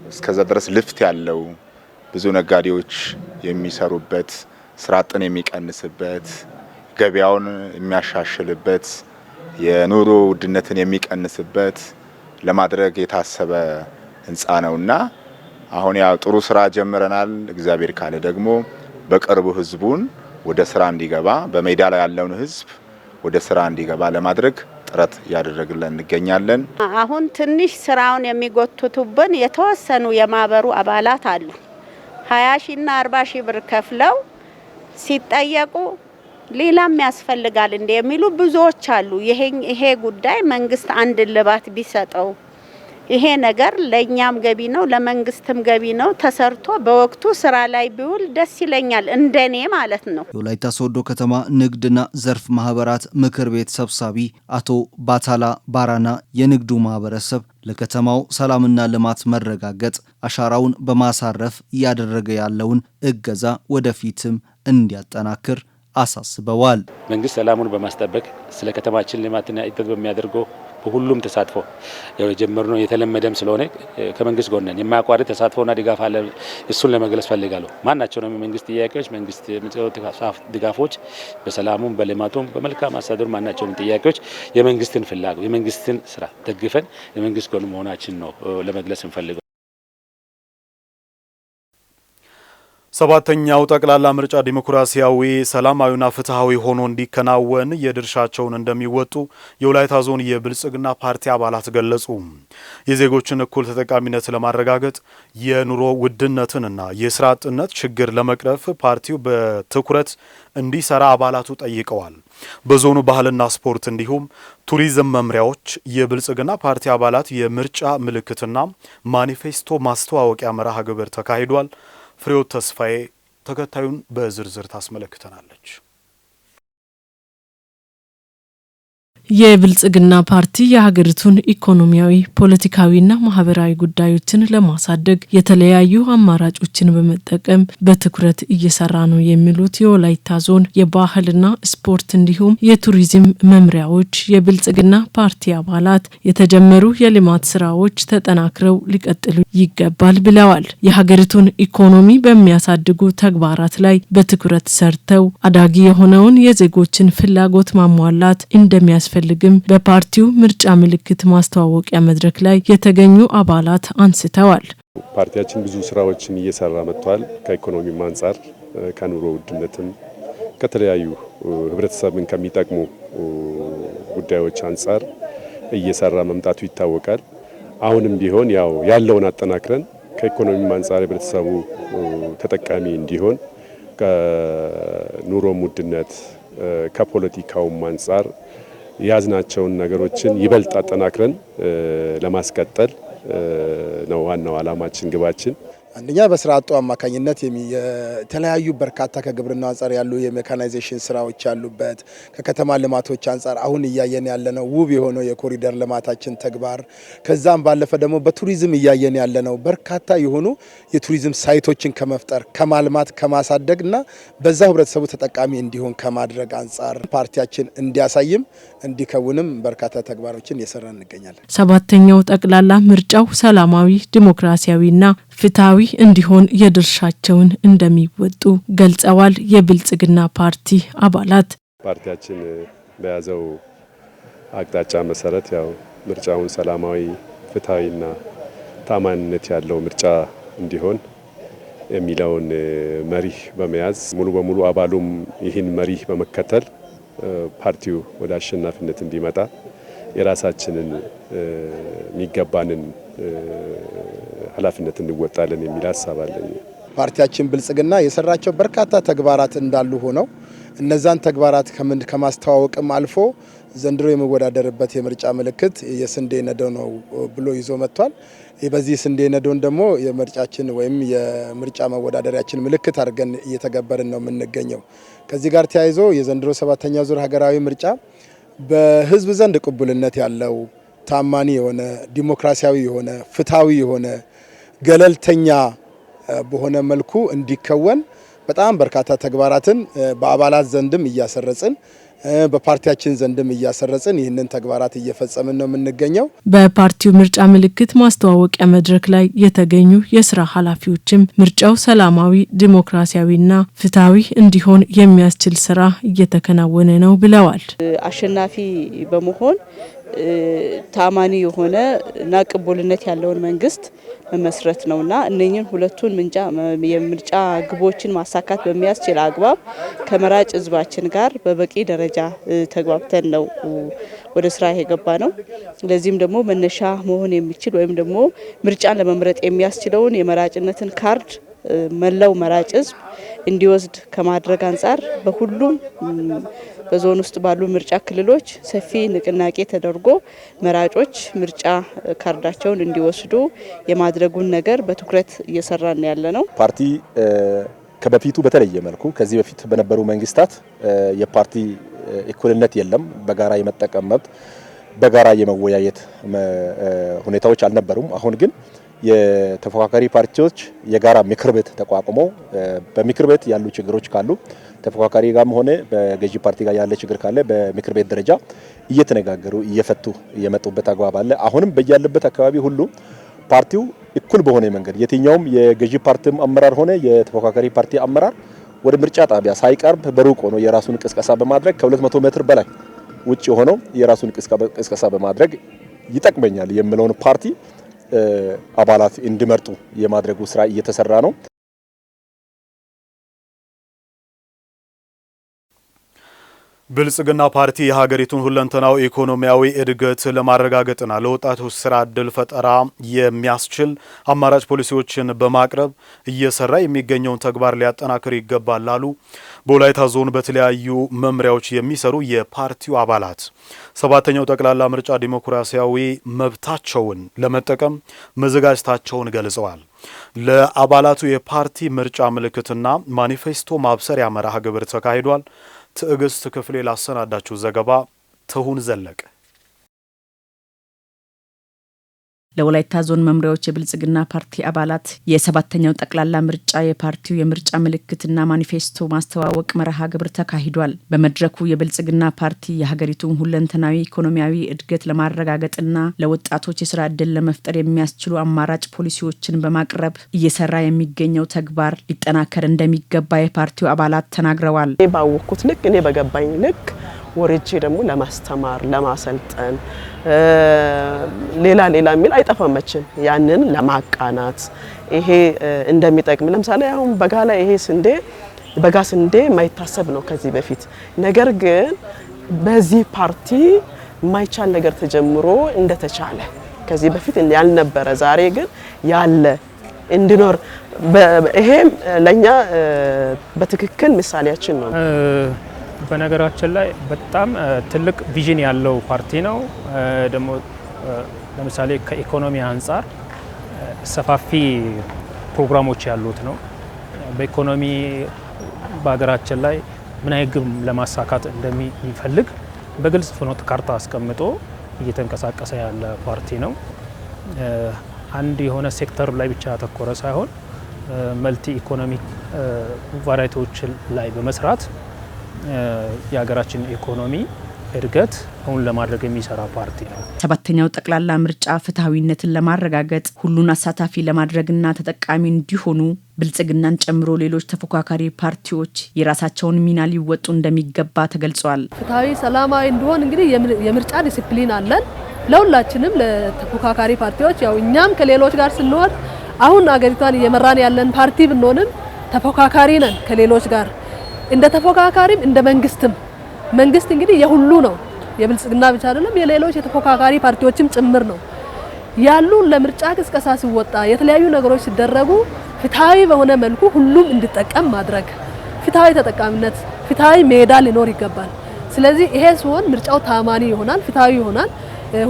እስከዛ ድረስ ልፍት ያለው ብዙ ነጋዴዎች የሚሰሩበት፣ ስራ አጥን የሚቀንስበት፣ ገበያውን የሚያሻሽልበት፣ የኑሮ ውድነትን የሚቀንስበት ለማድረግ የታሰበ ህንፃ ነውና አሁን ያው ጥሩ ስራ ጀምረናል። እግዚአብሔር ካለ ደግሞ በቅርቡ ህዝቡን ወደ ስራ እንዲገባ በሜዳ ላይ ያለውን ህዝብ ወደ ስራ እንዲገባ ለማድረግ ጥረት እያደረግን እንገኛለን። አሁን ትንሽ ስራውን የሚጎትቱብን የተወሰኑ የማህበሩ አባላት አሉ። 20 ሺና 40 ሺ ብር ከፍለው ሲጠየቁ ሌላም ያስፈልጋል እንደሚሉ ብዙዎች አሉ። ይሄ ጉዳይ መንግስት አንድ ልባት ቢሰጠው ይሄ ነገር ለኛም ገቢ ነው፣ ለመንግስትም ገቢ ነው። ተሰርቶ በወቅቱ ስራ ላይ ቢውል ደስ ይለኛል፣ እንደኔ ማለት ነው። የወላይታ ሶዶ ከተማ ንግድና ዘርፍ ማህበራት ምክር ቤት ሰብሳቢ አቶ ባታላ ባራና የንግዱ ማህበረሰብ ለከተማው ሰላምና ልማት መረጋገጥ አሻራውን በማሳረፍ እያደረገ ያለውን እገዛ ወደፊትም እንዲያጠናክር አሳስበዋል። መንግስት ሰላሙን በማስጠበቅ ስለ ከተማችን ልማትና እድገት በሚያደርገው በሁሉም ተሳትፎ ያው የጀመርነው የተለመደም ስለሆነ ከመንግስት ጎን ነን። የማያቋርጥ ተሳትፎና ድጋፍ አለ። እሱን ለመግለጽ ፈልጋለሁ። ማናቸውንም የመንግስት ጥያቄዎች፣ መንግስት የሚሰጡት ድጋፎች በሰላሙም በልማቱም በመልካም አስተዳደሩ ማናቸውንም ጥያቄዎች የመንግስትን ፍላጎት የመንግስትን ስራ ደግፈን የመንግስት ጎን መሆናችን ነው ለመግለጽ እንፈልገው። ሰባተኛው ጠቅላላ ምርጫ ዲሞክራሲያዊ ሰላማዊና ፍትሃዊ ሆኖ እንዲከናወን የድርሻቸውን እንደሚወጡ የወላይታ ዞን የብልጽግና ፓርቲ አባላት ገለጹ። የዜጎችን እኩል ተጠቃሚነት ለማረጋገጥ የኑሮ ውድነትንና የስራ አጥነት ችግር ለመቅረፍ ፓርቲው በትኩረት እንዲሰራ አባላቱ ጠይቀዋል። በዞኑ ባህልና ስፖርት እንዲሁም ቱሪዝም መምሪያዎች የብልጽግና ፓርቲ አባላት የምርጫ ምልክትና ማኒፌስቶ ማስተዋወቂያ መርሃ ግብር ተካሂዷል። ፍሬዎት ተስፋዬ ተከታዩን በዝርዝር ታስመለክተናለች። የብልጽግና ፓርቲ የሀገሪቱን ኢኮኖሚያዊ፣ ፖለቲካዊና ማህበራዊ ጉዳዮችን ለማሳደግ የተለያዩ አማራጮችን በመጠቀም በትኩረት እየሰራ ነው የሚሉት የወላይታ ዞን የባህልና ስፖርት እንዲሁም የቱሪዝም መምሪያዎች የብልጽግና ፓርቲ አባላት የተጀመሩ የልማት ስራዎች ተጠናክረው ሊቀጥሉ ይገባል ብለዋል። የሀገሪቱን ኢኮኖሚ በሚያሳድጉ ተግባራት ላይ በትኩረት ሰርተው አዳጊ የሆነውን የዜጎችን ፍላጎት ማሟላት እንደሚያስፈልግም በፓርቲው ምርጫ ምልክት ማስተዋወቂያ መድረክ ላይ የተገኙ አባላት አንስተዋል። ፓርቲያችን ብዙ ስራዎችን እየሰራ መጥቷል። ከኢኮኖሚም አንጻር ከኑሮ ውድነትም ከተለያዩ ህብረተሰብን ከሚጠቅሙ ጉዳዮች አንጻር እየሰራ መምጣቱ ይታወቃል። አሁንም ቢሆን ያው ያለውን አጠናክረን ከኢኮኖሚም አንጻር ህብረተሰቡ ተጠቃሚ እንዲሆን ከኑሮም ውድነት ከፖለቲካውም አንጻር ያዝናቸውን ነገሮችን ይበልጥ አጠናክረን ለማስቀጠል ነው ዋናው ዓላማችን፣ ግባችን። አንደኛ በስራ አጡ አማካኝነት የተለያዩ በርካታ ከግብርናው አንጻር ያሉ የሜካናይዜሽን ስራዎች ያሉበት ከከተማ ልማቶች አንጻር አሁን እያየን ያለነው ውብ የሆነው የኮሪደር ልማታችን ተግባር ከዛም ባለፈ ደግሞ በቱሪዝም እያየን ያለነው በርካታ የሆኑ የቱሪዝም ሳይቶችን ከመፍጠር ከማልማት ከማሳደግና በዛው ህብረተሰቡ ተጠቃሚ እንዲሆን ከማድረግ አንጻር ፓርቲያችን እንዲያሳይም እንዲከውንም በርካታ ተግባሮችን እየሰራ እንገኛለን። ሰባተኛው ጠቅላላ ምርጫው ሰላማዊ ዲሞክራሲያዊና ፍትሃዊ እንዲሆን የድርሻቸውን እንደሚወጡ ገልጸዋል። የብልጽግና ፓርቲ አባላት ፓርቲያችን በያዘው አቅጣጫ መሰረት ያው ምርጫውን ሰላማዊ ፍትሃዊና ታማኝነት ያለው ምርጫ እንዲሆን የሚለውን መሪህ በመያዝ ሙሉ በሙሉ አባሉም ይህን መሪህ በመከተል ፓርቲው ወደ አሸናፊነት እንዲመጣ የራሳችንን የሚገባንን ኃላፊነት እንወጣለን የሚል ሐሳብ አለኝ። ፓርቲያችን ብልጽግና የሰራቸው በርካታ ተግባራት እንዳሉ ሆነው እነዛን ተግባራት ከማስተዋወቅም አልፎ ዘንድሮ የሚወዳደርበት የምርጫ ምልክት የስንዴ ነዶ ነው ብሎ ይዞ መጥቷል። በዚህ ስንዴ ነዶን ደግሞ የምርጫችን ወይም የምርጫ መወዳደሪያችን ምልክት አድርገን እየተገበርን ነው የምንገኘው። ከዚህ ጋር ተያይዞ የዘንድሮ 7ኛው ዙር ሀገራዊ ምርጫ በህዝብ ዘንድ ቅቡልነት ያለው ታማኒ የሆነ ዲሞክራሲያዊ የሆነ ፍትሃዊ የሆነ ገለልተኛ በሆነ መልኩ እንዲከወን በጣም በርካታ ተግባራትን በአባላት ዘንድም እያሰረጽን በፓርቲያችን ዘንድም እያሰረጽን ይህንን ተግባራት እየፈጸምን ነው የምንገኘው። በፓርቲው ምርጫ ምልክት ማስተዋወቂያ መድረክ ላይ የተገኙ የስራ ኃላፊዎችም ምርጫው ሰላማዊ ዲሞክራሲያዊና ፍትሃዊ እንዲሆን የሚያስችል ስራ እየተከናወነ ነው ብለዋል። አሸናፊ በመሆን ታማኒ የሆነ እና ቅቡልነት ያለውን መንግስት መመስረት ነውና እነኚህን ሁለቱን የምርጫ ግቦችን ማሳካት በሚያስችል አግባብ ከመራጭ ህዝባችን ጋር በበቂ ደረጃ ተግባብተን ነው ወደ ስራ የገባ ነው። ለዚህም ደግሞ መነሻ መሆን የሚችል ወይም ደግሞ ምርጫን ለመምረጥ የሚያስችለውን የመራጭነትን ካርድ መላው መራጭ ህዝብ እንዲወስድ ከማድረግ አንጻር በሁሉም በዞን ውስጥ ባሉ ምርጫ ክልሎች ሰፊ ንቅናቄ ተደርጎ መራጮች ምርጫ ካርዳቸውን እንዲወስዱ የማድረጉን ነገር በትኩረት እየሰራን ያለ ነው። ፓርቲ ከበፊቱ በተለየ መልኩ ከዚህ በፊት በነበሩ መንግስታት የፓርቲ እኩልነት የለም፣ በጋራ የመጠቀም መብት፣ በጋራ የመወያየት ሁኔታዎች አልነበሩም። አሁን ግን የተፎካካሪ ፓርቲዎች የጋራ ምክር ቤት ተቋቁሞ በምክር ቤት ያሉ ችግሮች ካሉ ተፎካካሪ ጋርም ሆነ በገዢ ፓርቲ ጋር ያለ ችግር ካለ በምክር ቤት ደረጃ እየተነጋገሩ እየፈቱ የመጡበት አግባብ አለ። አሁንም በያለበት አካባቢ ሁሉ ፓርቲው እኩል በሆነ መንገድ የትኛውም የገዢ ፓርቲም አመራር ሆነ የተፎካካሪ ፓርቲ አመራር ወደ ምርጫ ጣቢያ ሳይቀርብ በሩቅ ሆኖ የራሱን ቅስቀሳ በማድረግ ከ200 ሜትር በላይ ውጭ ሆኖ የራሱን ቅስቀሳ በማድረግ ይጠቅመኛል የሚለውን ፓርቲ አባላት እንዲመርጡ የማድረጉ ስራ እየተሰራ ነው። ብልጽግና ፓርቲ የሀገሪቱን ሁለንተናዊ ኢኮኖሚያዊ እድገት ለማረጋገጥና ለወጣቶች ስራ ዕድል ፈጠራ የሚያስችል አማራጭ ፖሊሲዎችን በማቅረብ እየሰራ የሚገኘውን ተግባር ሊያጠናክር ይገባል አሉ በወላይታ ዞን በተለያዩ መምሪያዎች የሚሰሩ የፓርቲው አባላት። 7ኛው ጠቅላላ ምርጫ ዲሞክራሲያዊ መብታቸውን ለመጠቀም መዘጋጀታቸውን ገልጸዋል። ለአባላቱ የፓርቲ ምርጫ ምልክትና ማኒፌስቶ ማብሰሪያ መርሃ ግብር ተካሂዷል። ትዕግስት ክፍሌ ላሰናዳችሁ ዘገባ ትሁን ዘለቀ። ለወላይታ ዞን መምሪያዎች የብልጽግና ፓርቲ አባላት የ7ኛው ጠቅላላ ምርጫ የፓርቲው የምርጫ ምልክትና ማኒፌስቶ ማስተዋወቅ መርሃ ግብር ተካሂዷል። በመድረኩ የብልጽግና ፓርቲ የሀገሪቱን ሁለንተናዊ ኢኮኖሚያዊ እድገት ለማረጋገጥና ለወጣቶች የስራ ዕድል ለመፍጠር የሚያስችሉ አማራጭ ፖሊሲዎችን በማቅረብ እየሰራ የሚገኘው ተግባር ሊጠናከር እንደሚገባ የፓርቲው አባላት ተናግረዋል። ባወቅኩት ልክ እኔ በገባኝ ልክ ወርጄ ደግሞ ለማስተማር ለማሰልጠን ሌላ የሚል አይጠፋመችም። ያንን ለማቃናት ይሄ እንደሚጠቅም ለምሳሌ አሁን በጋ ላይ ይሄ በጋ ስንዴ የማይታሰብ ነው ከዚህ በፊት። ነገር ግን በዚህ ፓርቲ የማይቻል ነገር ተጀምሮ እንደተቻለ ከዚህ በፊት ያልነበረ ዛሬ ግን ያለ እንዲኖር ይሄም ለኛ በትክክል ምሳሌያችን ነው። በነገራችን ላይ በጣም ትልቅ ቪዥን ያለው ፓርቲ ነው። ደግሞ ለምሳሌ ከኢኮኖሚ አንጻር ሰፋፊ ፕሮግራሞች ያሉት ነው። በኢኮኖሚ በሀገራችን ላይ ምን አይነት ግብ ለማሳካት እንደሚፈልግ በግልጽ ፍኖተ ካርታ አስቀምጦ እየተንቀሳቀሰ ያለ ፓርቲ ነው። አንድ የሆነ ሴክተር ላይ ብቻ ያተኮረ ሳይሆን መልቲ ኢኮኖሚክ ቫራይቲዎች ላይ በመስራት የሀገራችን ኢኮኖሚ እድገት አሁን ለማድረግ የሚሰራ ፓርቲ ነው። ሰባተኛው ጠቅላላ ምርጫ ፍትሐዊነትን ለማረጋገጥ ሁሉን አሳታፊ ለማድረግና ተጠቃሚ እንዲሆኑ ብልጽግናን ጨምሮ ሌሎች ተፎካካሪ ፓርቲዎች የራሳቸውን ሚና ሊወጡ እንደሚገባ ተገልጿል። ፍትሐዊ ሰላማዊ እንዲሆን እንግዲህ የምርጫ ዲሲፕሊን አለን ለሁላችንም ለተፎካካሪ ፓርቲዎች። ያው እኛም ከሌሎች ጋር ስንሆን አሁን አገሪቷን እየመራን ያለን ፓርቲ ብንሆንም ተፎካካሪ ነን ከሌሎች ጋር እንደ ተፎካካሪም እንደ መንግስት እንግዲህ የሁሉ ነው። የብልጽግና ብቻ አይደለም የሌሎች የተፎካካሪ ፓርቲዎችም ጭምር ነው ያሉ። ለምርጫ ቅስቀሳ ሲወጣ የተለያዩ ነገሮች ሲደረጉ ፍትሐዊ በሆነ መልኩ ሁሉም እንዲጠቀም ማድረግ፣ ፍትሐዊ ተጠቃሚነት፣ ፍትሐዊ ሜዳ ሊኖር ይገባል። ስለዚህ ይሄ ሲሆን ምርጫው ታማኒ ይሆናል፣ ፍትሐዊ ይሆናል፣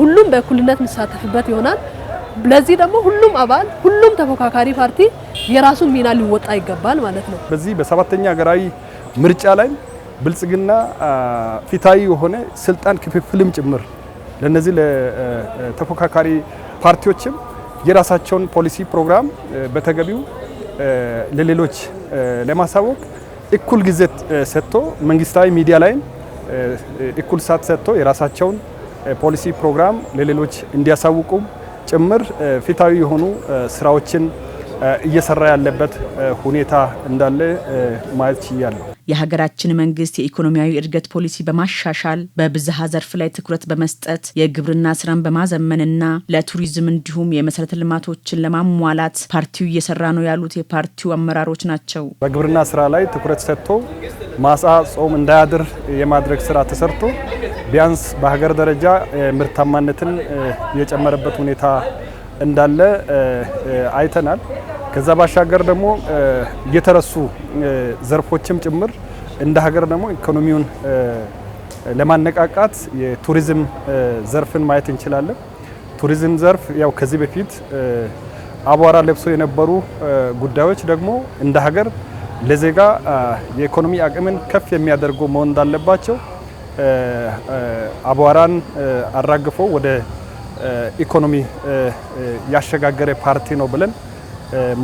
ሁሉም በእኩልነት የሚሳተፍበት ይሆናል። ለዚህ ደግሞ ሁሉም አባል ሁሉም ተፎካካሪ ፓርቲ የራሱን ሚና ሊወጣ ይገባል ማለት ነው። በዚህ በሰባተኛ ሀገራዊ ምርጫ ላይ ብልጽግና ፍትሐዊ የሆነ ስልጣን ክፍፍልም ጭምር ለነዚህ ለተፎካካሪ ፓርቲዎችም የራሳቸውን ፖሊሲ ፕሮግራም በተገቢው ለሌሎች ለማሳወቅ እኩል ጊዜ ሰጥቶ መንግስታዊ ሚዲያ ላይ እኩል ሰዓት ሰጥቶ የራሳቸውን ፖሊሲ ፕሮግራም ለሌሎች እንዲያሳውቁ ጭምር ፍትሐዊ የሆኑ ስራዎችን እየሰራ ያለበት ሁኔታ እንዳለ ማየት ይችላል። የሀገራችን መንግስት የኢኮኖሚያዊ እድገት ፖሊሲ በማሻሻል በብዝሃ ዘርፍ ላይ ትኩረት በመስጠት የግብርና ስራን በማዘመንና ለቱሪዝም እንዲሁም የመሰረተ ልማቶችን ለማሟላት ፓርቲው እየሰራ ነው ያሉት የፓርቲው አመራሮች ናቸው። በግብርና ስራ ላይ ትኩረት ሰጥቶ ማሳ ጾም እንዳያድር የማድረግ ስራ ተሰርቶ ቢያንስ በሀገር ደረጃ ምርታማነትን የጨመረበት ሁኔታ እንዳለ አይተናል። ከዛ ባሻገር ደግሞ የተረሱ ዘርፎችም ጭምር እንደ ሀገር ደግሞ ኢኮኖሚውን ለማነቃቃት የቱሪዝም ዘርፍን ማየት እንችላለን። ቱሪዝም ዘርፍ ያው ከዚህ በፊት አቧራ ለብሶ የነበሩ ጉዳዮች ደግሞ እንደ ሀገር ለዜጋ የኢኮኖሚ አቅምን ከፍ የሚያደርጉ መሆን እንዳለባቸው አቧራን አራግፎ ወደ ኢኮኖሚ ያሸጋገረ ፓርቲ ነው ብለን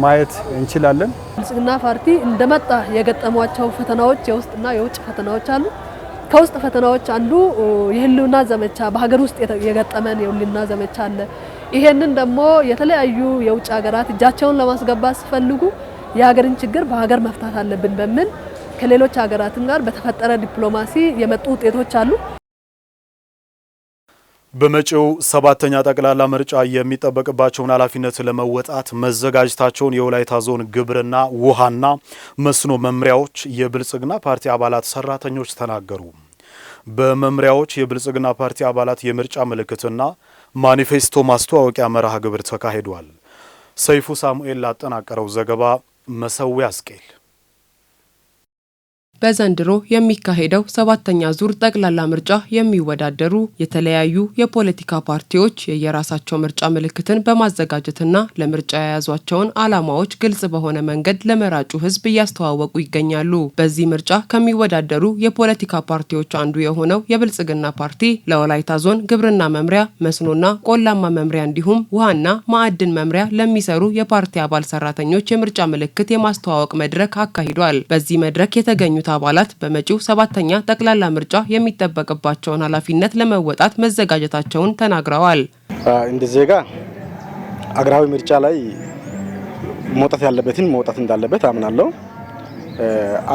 ማየት እንችላለን። ብልጽግና ፓርቲ እንደመጣ የገጠሟቸው ፈተናዎች የውስጥና የውጭ ፈተናዎች አሉ። ከውስጥ ፈተናዎች አንዱ የህልውና ዘመቻ በሀገር ውስጥ የገጠመን የህልውና ዘመቻ አለ። ይሄንን ደግሞ የተለያዩ የውጭ ሀገራት እጃቸውን ለማስገባት ሲፈልጉ የሀገርን ችግር በሀገር መፍታት አለብን በሚል ከሌሎች ሀገራትም ጋር በተፈጠረ ዲፕሎማሲ የመጡ ውጤቶች አሉ። በመጪው ሰባተኛ ጠቅላላ ምርጫ የሚጠበቅባቸውን ኃላፊነት ለመወጣት መዘጋጀታቸውን የወላይታ ዞን ግብርና ውሃና መስኖ መምሪያዎች የብልጽግና ፓርቲ አባላት ሰራተኞች ተናገሩ። በመምሪያዎች የብልጽግና ፓርቲ አባላት የምርጫ ምልክትና ማኒፌስቶ ማስተዋወቂያ መርሃ ግብር ተካሂዷል። ሰይፉ ሳሙኤል ላጠናቀረው ዘገባ መሰዊያ አስቄል። በዘንድሮ የሚካሄደው ሰባተኛ ዙር ጠቅላላ ምርጫ የሚወዳደሩ የተለያዩ የፖለቲካ ፓርቲዎች የየራሳቸው ምርጫ ምልክትን በማዘጋጀትና ለምርጫ የያዟቸውን ዓላማዎች ግልጽ በሆነ መንገድ ለመራጩ ሕዝብ እያስተዋወቁ ይገኛሉ። በዚህ ምርጫ ከሚወዳደሩ የፖለቲካ ፓርቲዎች አንዱ የሆነው የብልጽግና ፓርቲ ለወላይታ ዞን ግብርና መምሪያ፣ መስኖና ቆላማ መምሪያ እንዲሁም ውሃና ማዕድን መምሪያ ለሚሰሩ የፓርቲ አባል ሰራተኞች የምርጫ ምልክት የማስተዋወቅ መድረክ አካሂዷል። በዚህ መድረክ የተገኙት አባላት በመጪው ሰባተኛ ጠቅላላ ምርጫ የሚጠበቅባቸውን ኃላፊነት ለመወጣት መዘጋጀታቸውን ተናግረዋል። እንደ ዜጋ አገራዊ ምርጫ ላይ መውጣት ያለበትን መውጣት እንዳለበት አምናለሁ።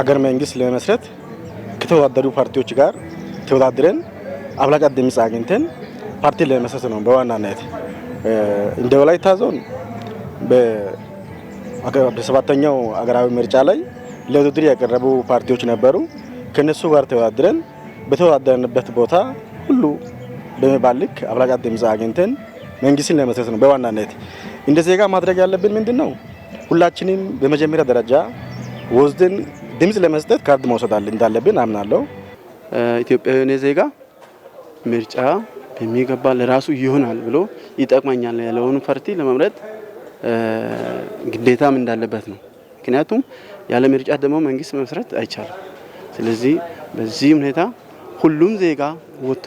አገር መንግስት ለመመስረት ከተወዳደሩ ፓርቲዎች ጋር ተወዳድረን አብላጫ ድምፅ አግኝተን ፓርቲ ለመመስረት ነው በዋናነት። እንደ ወላይታ ዞን በሰባተኛው አገራዊ ምርጫ ላይ ለውድድር ያቀረቡ ፓርቲዎች ነበሩ። ከነሱ ጋር ተወዳድረን በተወዳደርንበት ቦታ ሁሉ በመባልክ አብላጫ ድምፅ አግኝተን መንግስትን ለመስረት ነው በዋናነት። እንደ ዜጋ ማድረግ ያለብን ምንድነው? ሁላችንም በመጀመሪያ ደረጃ ወስደን ድምፅ ለመስጠት ካርድ መውሰድ እንዳለብን አምናለሁ። ኢትዮጵያዊ ዜጋ ምርጫ በሚገባ ለራሱ ይሆናል ብሎ ይጠቅመኛል ያለውን ፓርቲ ለመምረጥ ግዴታም እንዳለበት ነው። ምክንያቱም ያለ ምርጫ ደግሞ መንግስት መመስረት አይቻልም። ስለዚህ በዚህ ሁኔታ ሁሉም ዜጋ ወጥቶ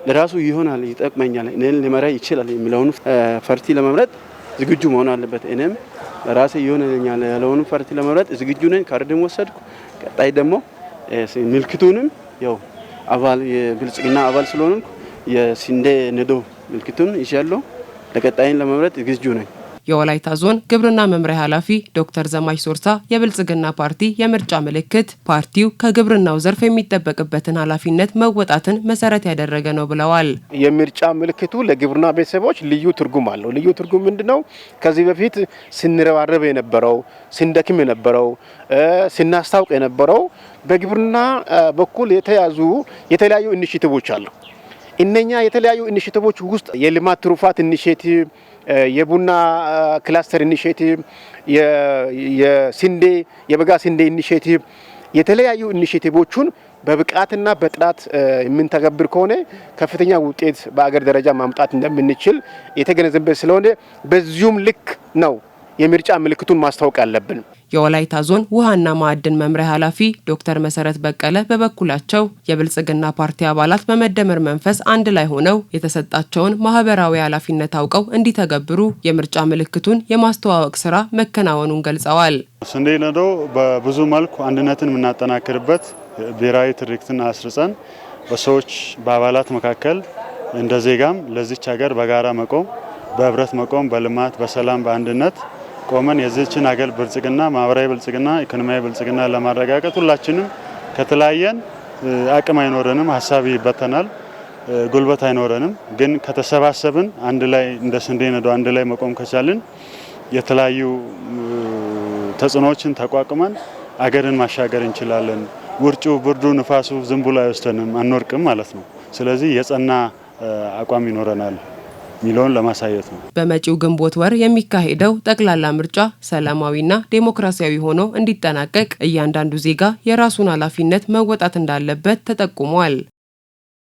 ለራሱ ይሆናል፣ ይጠቅመኛል፣ እኔን ሊመራ ይችላል የሚለውን ፓርቲ ለመምረጥ ዝግጁ መሆን አለበት። እኔም ለራሴ ይሆነኛል ያለውን ፓርቲ ለመምረጥ ዝግጁ ነኝ። ካርድም ወሰድኩ። ቀጣይ ደግሞ ምልክቱንም ያው አባል የብልጽግና አባል ስለሆንኩ የስንዴ ነዶ ምልክቱን ይሻለው ለቀጣይን ለመምረጥ ዝግጁ ነኝ። የወላይታ ዞን ግብርና መምሪያ ኃላፊ ዶክተር ዘማች ሶርሳ የብልጽግና ፓርቲ የምርጫ ምልክት ፓርቲው ከግብርናው ዘርፍ የሚጠበቅበትን ኃላፊነት መወጣትን መሰረት ያደረገ ነው ብለዋል። የምርጫ ምልክቱ ለግብርና ቤተሰቦች ልዩ ትርጉም አለው። ልዩ ትርጉም ምንድነው? ከዚህ በፊት ስንረባረብ የነበረው ስንደክም የነበረው ስናስታውቅ የነበረው በግብርና በኩል የተያዙ የተለያዩ ኢኒሼቲቮች አሉ። እነኛ የተለያዩ ኢኒሼቲቮች ውስጥ የልማት ትሩፋት ኢኒሼቲቭ፣ የቡና ክላስተር ኢኒሼቲቭ፣ የስንዴ የበጋ ስንዴ ኢኒሼቲቭ የተለያዩ ኢኒሼቲቮቹን በብቃትና በጥራት የምንተገብር ከሆነ ከፍተኛ ውጤት በአገር ደረጃ ማምጣት እንደምንችል የተገነዘበ ስለሆነ በዚሁም ልክ ነው የምርጫ ምልክቱን ማስታወቅ አለብን። የወላይታ ዞን ውሃና ማዕድን መምሪያ ኃላፊ ዶክተር መሰረት በቀለ በበኩላቸው የብልጽግና ፓርቲ አባላት በመደመር መንፈስ አንድ ላይ ሆነው የተሰጣቸውን ማህበራዊ ኃላፊነት አውቀው እንዲተገብሩ የምርጫ ምልክቱን የማስተዋወቅ ስራ መከናወኑን ገልጸዋል። ስንዴ ነዶ በብዙ መልኩ አንድነትን የምናጠናክርበት ብሔራዊ ትርክትን አስርጸን በሰዎች በአባላት መካከል እንደ ዜጋም ለዚች ሀገር በጋራ መቆም፣ በህብረት መቆም፣ በልማት በሰላም በአንድነት ቆመን የዚህችን ሀገር ብልጽግና ማህበራዊ ብልጽግና ኢኮኖሚያዊ ብልጽግና ለማረጋገጥ ሁላችንም ከተለያየን አቅም አይኖረንም፣ ሀሳብ ይበተናል፣ ጉልበት አይኖረንም። ግን ከተሰባሰብን አንድ ላይ እንደ ስንዴ ነዶ አንድ ላይ መቆም ከቻልን የተለያዩ ተጽዕኖዎችን ተቋቁመን አገርን ማሻገር እንችላለን። ውርጩ፣ ብርዱ፣ ንፋሱ ዝም ብሎ አይወስደንም፣ አንወርቅም ማለት ነው። ስለዚህ የጸና አቋም ይኖረናል ሚሊዮን ለማሳየት ነው። በመጪው ግንቦት ወር የሚካሄደው ጠቅላላ ምርጫ ሰላማዊና ዴሞክራሲያዊ ሆኖ እንዲጠናቀቅ እያንዳንዱ ዜጋ የራሱን ኃላፊነት መወጣት እንዳለበት ተጠቁሟል።